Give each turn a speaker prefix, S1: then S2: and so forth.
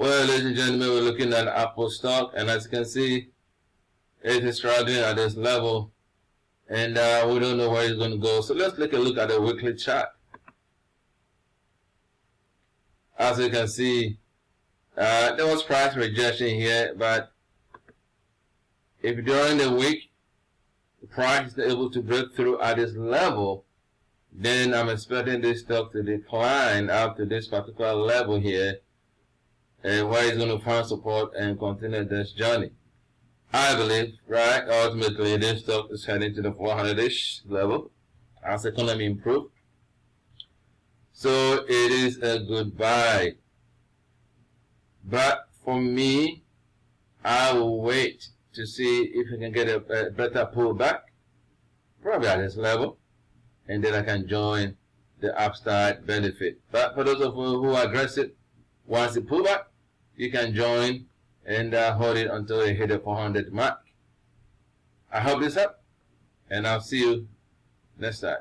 S1: Well, ladies and gentlemen, we're looking at Apple stock, and as you can see, it is trading at this level, and we don't know where it's going to go. So let's take a look at the weekly chart. As you can see, there was price rejection here, but if during the week the price is able to break through at this level, then I'm expecting this stock to decline up to this particular level here, and where it's going to find support and continue this journey. I believe, right, ultimately this stock is heading to the 400-ish level as the economy improves. So it is a good buy. But for me, I will wait to see if we can get a better pullback, probably at this level, and then I can join the upside benefit. But for those of you who are aggressive, once it pull back, you can join and hold it until you hit the 400 mark. I hope this helps, and I'll see you next time.